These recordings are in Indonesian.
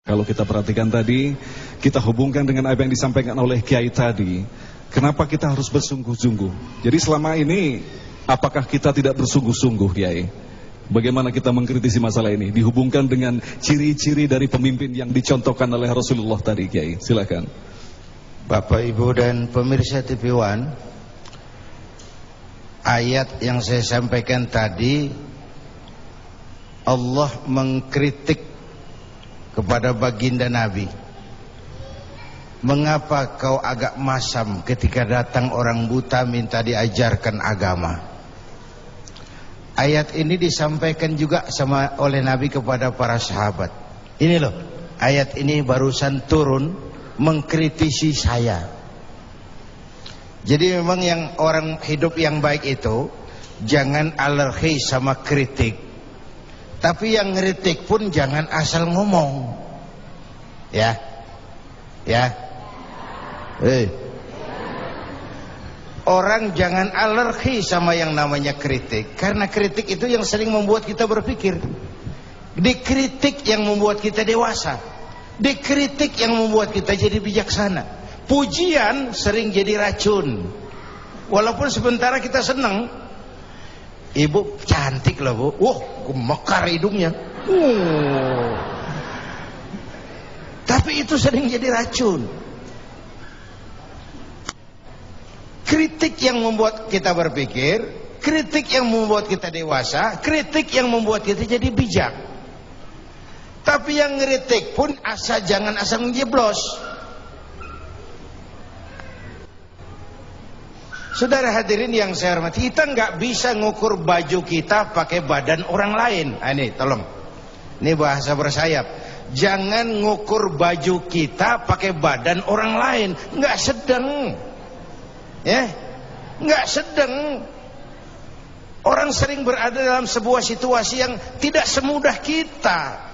Kalau kita perhatikan tadi, kita hubungkan dengan apa yang disampaikan oleh Kiai tadi. Kenapa kita harus bersungguh-sungguh? Jadi selama ini, apakah kita tidak bersungguh-sungguh, Kiai? Bagaimana kita mengkritisi masalah ini? Dihubungkan dengan ciri-ciri dari pemimpin yang dicontohkan oleh Rasulullah tadi, Kiai. Silakan. Bapak, Ibu, dan pemirsa TV One, ayat yang saya sampaikan tadi, Allah mengkritik kepada baginda Nabi. Mengapa kau agak masam ketika datang orang buta minta diajarkan agama? Ayat ini disampaikan juga oleh Nabi kepada para sahabat. Ini loh, ayat ini barusan turun mengkritisi saya. Jadi memang yang orang hidup yang baik itu jangan alergi sama kritik. Tapi yang ngeritik pun jangan asal ngomong. Ya. Orang jangan alergi sama yang namanya kritik, karena kritik itu yang sering membuat kita berpikir. Dikritik yang membuat kita dewasa. Dikritik yang membuat kita jadi bijaksana. Pujian sering jadi racun. Walaupun sementara kita senang. Ibu cantik loh, Bu. Wah, mekar hidungnya. Tapi itu sering jadi racun. Kritik yang membuat kita berpikir, kritik yang membuat kita dewasa, kritik yang membuat kita jadi bijak. Tapi yang ngeritik pun jangan asal menjeblos. Saudara hadirin yang saya hormati, kita nggak bisa ngukur baju kita pakai badan orang lain. Ini tolong, ini bahasa bersayap. Jangan ngukur baju kita pakai badan orang lain. Nggak sedang, ya, nggak sedang. Orang sering berada dalam sebuah situasi yang tidak semudah kita.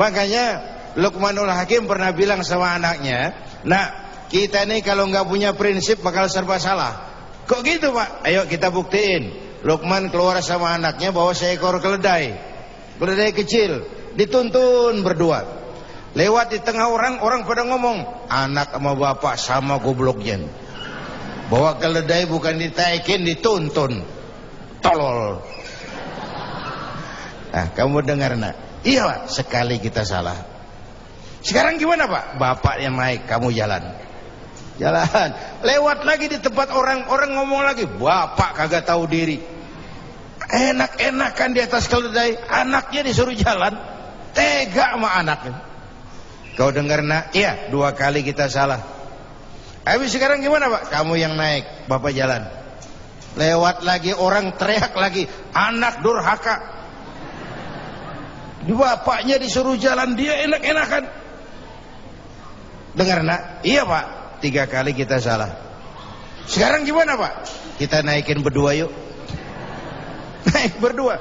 Makanya Luqmanul Hakim pernah bilang sama anaknya, "Nak, kita ini kalau nggak punya prinsip bakal serba salah." Kok gitu, Pak? Ayo kita buktiin. Luqman keluar sama anaknya bawa seekor keledai kecil, dituntun berdua. Lewat di tengah orang pada ngomong, anak sama bapak sama gobloknya. Bawa keledai bukan ditaikin, dituntun. Tolol. Nah, kamu dengar, Nak? Iya, Pak, sekali kita salah. Sekarang gimana, Pak? Bapak yang naik, kamu jalan. Lewat lagi di tempat orang ngomong lagi, bapak kagak tahu diri. Enak-enakan di atas keledai, anaknya disuruh jalan, tega sama anaknya. Kau dengar, Nak? Iya, 2 kali kita salah. Habis sekarang gimana, Pak? Kamu yang naik, bapak jalan. Lewat lagi orang teriak lagi, anak durhaka. Bapaknya disuruh jalan, dia enak-enakan. Dengar, Nak? Iya, Pak, 3 kali kita salah. Sekarang gimana, Pak? Kita naikin berdua yuk. Naik berdua.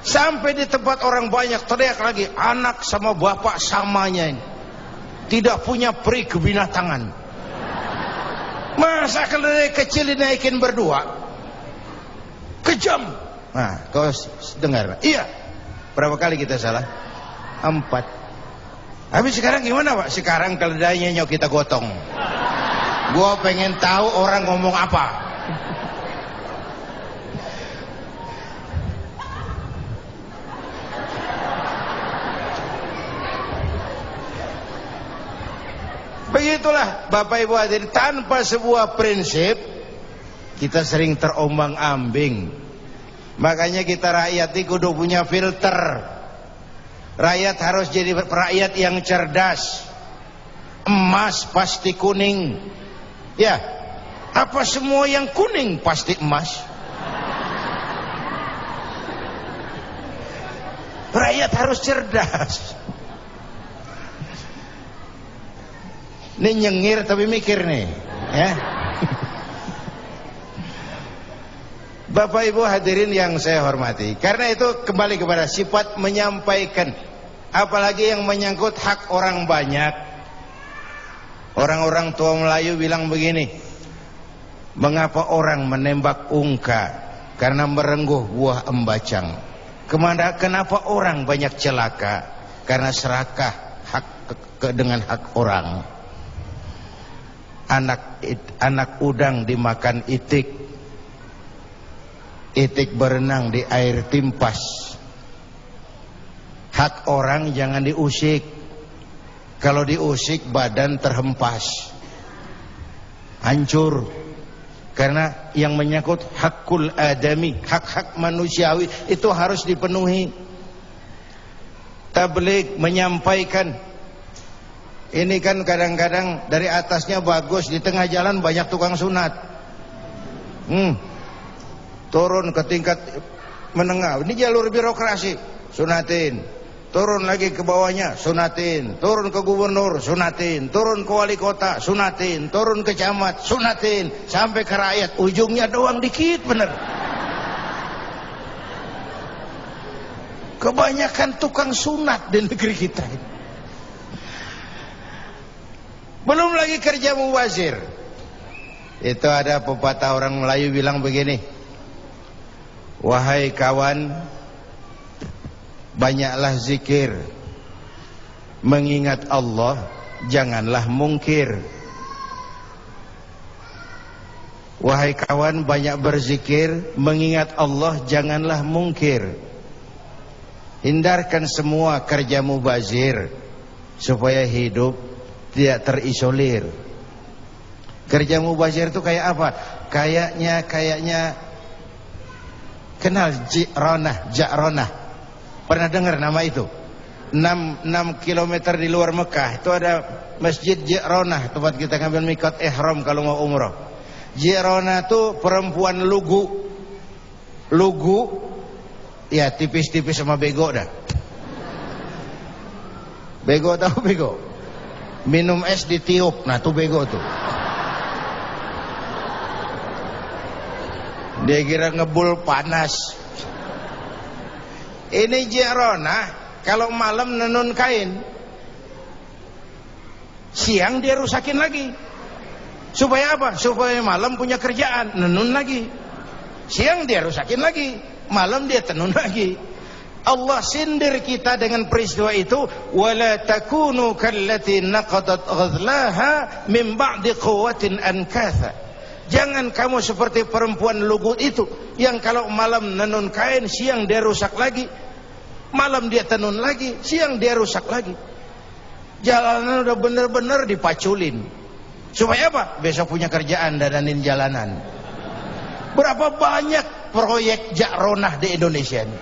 Sampai di tempat orang banyak teriak lagi, anak sama bapak samanya ini. Tidak punya peri kebinatangan. Masa keledai kecil dinaikin berdua? Kejam. Nah, kau dengar, Pak? Iya. Berapa kali kita salah? 4. Habis sekarang gimana, Pak? Sekarang keledainya nyok kita gotong. Gua pengen tahu orang ngomong apa. Begitulah Bapak Ibu hadirin, tanpa sebuah prinsip kita sering terombang-ambing. Makanya kita rakyat ini kudu punya filter. Rakyat harus jadi rakyat yang cerdas. Emas pasti kuning. Ya, apa semua yang kuning pasti emas? Rakyat harus cerdas. Ini nyengir tapi mikir nih, ya. Bapak Ibu hadirin yang saya hormati, karena itu kembali kepada sifat menyampaikan, apalagi yang menyangkut hak orang banyak. Orang-orang tua Melayu bilang begini, mengapa orang menembak ungka? Karena merengguh buah embacang. Kenapa orang banyak celaka? karena serakah dengan hak orang. Anak udang dimakan itik, itik berenang di air timpas. Hak orang jangan diusik. Kalau diusik badan terhempas, hancur. Karena yang menyangkut hakul adami, hak-hak manusiawi itu harus dipenuhi. Tabligh menyampaikan. Ini kan kadang-kadang dari atasnya bagus, di tengah jalan banyak tukang sunat. Turun ke tingkat menengah, ini jalur birokrasi, sunatin. Turun lagi ke bawahnya, sunatin. Turun ke gubernur, sunatin. Turun ke wali kota, sunatin. Turun ke camat, sunatin. Sampai ke rakyat, ujungnya doang dikit bener. Kebanyakan tukang sunat di negeri kita ini. Belum lagi kerja mubazir. Itu ada pepatah orang Melayu bilang begini, wahai kawan, banyaklah zikir, mengingat Allah, janganlah mungkir. Wahai kawan, banyak berzikir, mengingat Allah, janganlah mungkir. Hindarkan semua kerja mubazir supaya hidup tidak terisolir. Kerja mubazir itu kayak apa? Kayaknya kenal Ja'ronah. Pernah dengar nama itu? 6 kilometer di luar Mekah itu ada Masjid Ja'ronah, tempat kita ngambil mikot ihram kalau mau umrah. Ja'ronah itu perempuan lugu, ya tipis-tipis sama bego dah. Bego tahu bego? Minum es ditiup, nah tuh bego tuh. Dia kira ngebul panas. Ini Ja'ronah kalau malam nenun kain, siang dia rusakin lagi. Supaya apa? Supaya malam punya kerjaan, nenun lagi. Siang dia rusakin lagi, malam dia tenun lagi. Allah sindir kita dengan peristiwa itu, wala takunu kallati naqadat ghadlaha min ba'di quwwatin ankatha. Jangan kamu seperti perempuan lugu itu yang kalau malam nenun kain, siang dia rusak lagi. Malam dia tenun lagi, siang dia rusak lagi. Jalanan udah bener-bener dipaculin. Supaya apa? Besok punya kerjaan dadanin jalanan. Berapa banyak proyek Ja'ronah di Indonesia ini?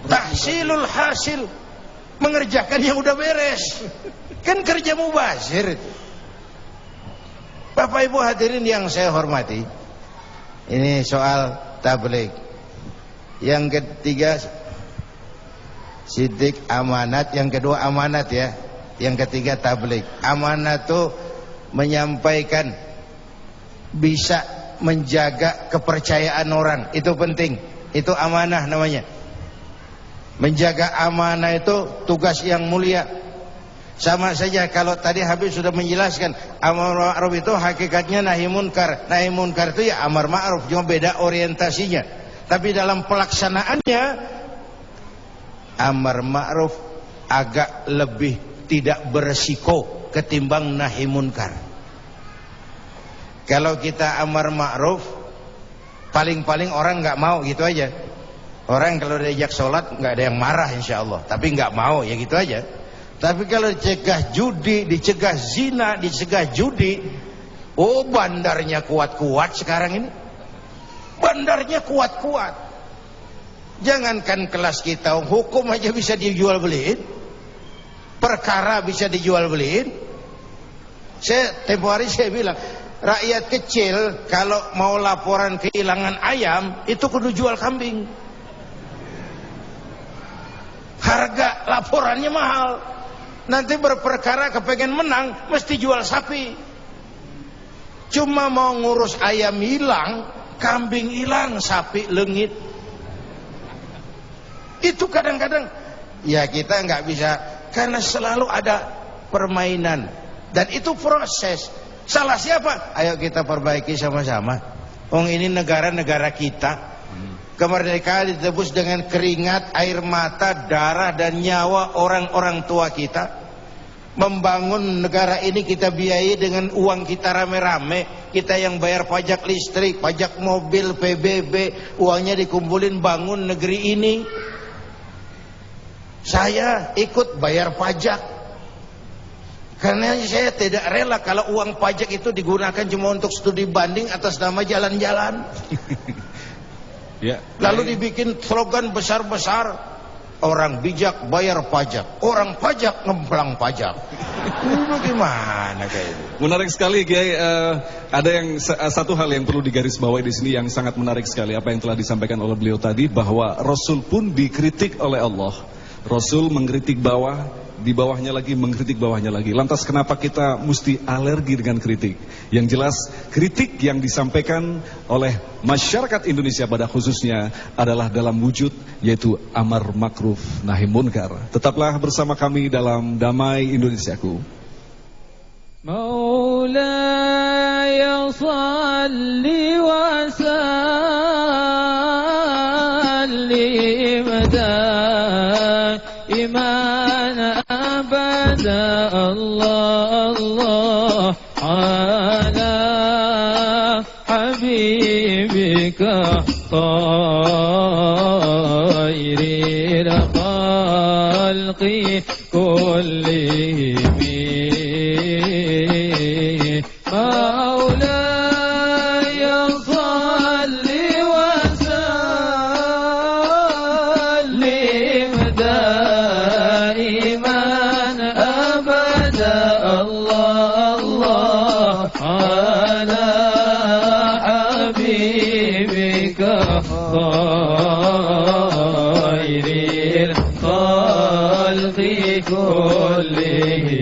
Tahsilul hasil, mengerjakan yang udah beres. Kan kerja mubazir. Bapak Ibu hadirin yang saya hormati, ini soal tabligh. Yang ketiga sidik amanat, yang kedua amanat ya, yang ketiga tabligh. Amanat itu menyampaikan, bisa menjaga kepercayaan orang, itu penting, itu amanah namanya. Menjaga amanah itu tugas yang mulia. Sama saja kalau tadi Habib sudah menjelaskan, amar ma'ruf itu hakikatnya nahi munkar. Nahi munkar itu ya amar ma'ruf, cuma beda orientasinya. Tapi dalam pelaksanaannya amar ma'ruf agak lebih tidak beresiko ketimbang nahi munkar. Kalau kita amar ma'ruf, paling-paling orang nggak mau gitu aja. Orang kalau diajak sholat nggak ada yang marah insya Allah, tapi nggak mau ya gitu aja. Tapi kalau dicegah judi, dicegah zina, dicegah judi, oh bandarnya kuat-kuat sekarang ini. Bandarnya kuat-kuat. Jangankan kelas kita, hukum aja bisa dijual beliin, perkara bisa dijual beliin. Tempo hari saya bilang, rakyat kecil kalau mau laporan kehilangan ayam itu kudu jual kambing. Harga laporannya mahal. Nanti berperkara kepengen menang mesti jual sapi. Cuma mau ngurus ayam hilang, kambing hilang, sapi lengit. Itu kadang-kadang ya kita nggak bisa, karena selalu ada permainan dan itu proses. Salah siapa? Ayo kita perbaiki sama-sama. Ini negara-negara kita. Kemerdekaan ditebus dengan keringat, air mata, darah dan nyawa orang-orang tua kita. Membangun negara ini kita biayai dengan uang kita rame-rame. Kita yang bayar pajak listrik, pajak mobil, PBB, uangnya dikumpulin bangun negeri ini. Saya ikut bayar pajak karena saya tidak rela kalau uang pajak itu digunakan cuma untuk studi banding atas nama jalan-jalan. Ya. Lalu dibikin slogan besar-besar, orang bijak bayar pajak, orang pajak ngemplang pajak. Bagaimana kayak itu? Menarik sekali, Kiai. Ada yang satu hal yang perlu digarisbawahi di sini yang sangat menarik sekali, apa yang telah disampaikan oleh beliau tadi, bahwa Rasul pun dikritik oleh Allah. Rasul mengkritik bawah, di bawahnya lagi mengkritik bawahnya lagi. Lantas kenapa kita mesti alergi dengan kritik? Yang jelas kritik yang disampaikan oleh masyarakat Indonesia pada khususnya adalah dalam wujud yaitu amar makruf nahi munkar. Tetaplah bersama kami dalam Damai Indonesiaku. Maulaya salli wa sallim daiman abada Allah Allah ala habibika khairil khalqi kullihim. مولاي صل وسلم دائما أبدا الله الله على حبيبك خير الخلق كلهم.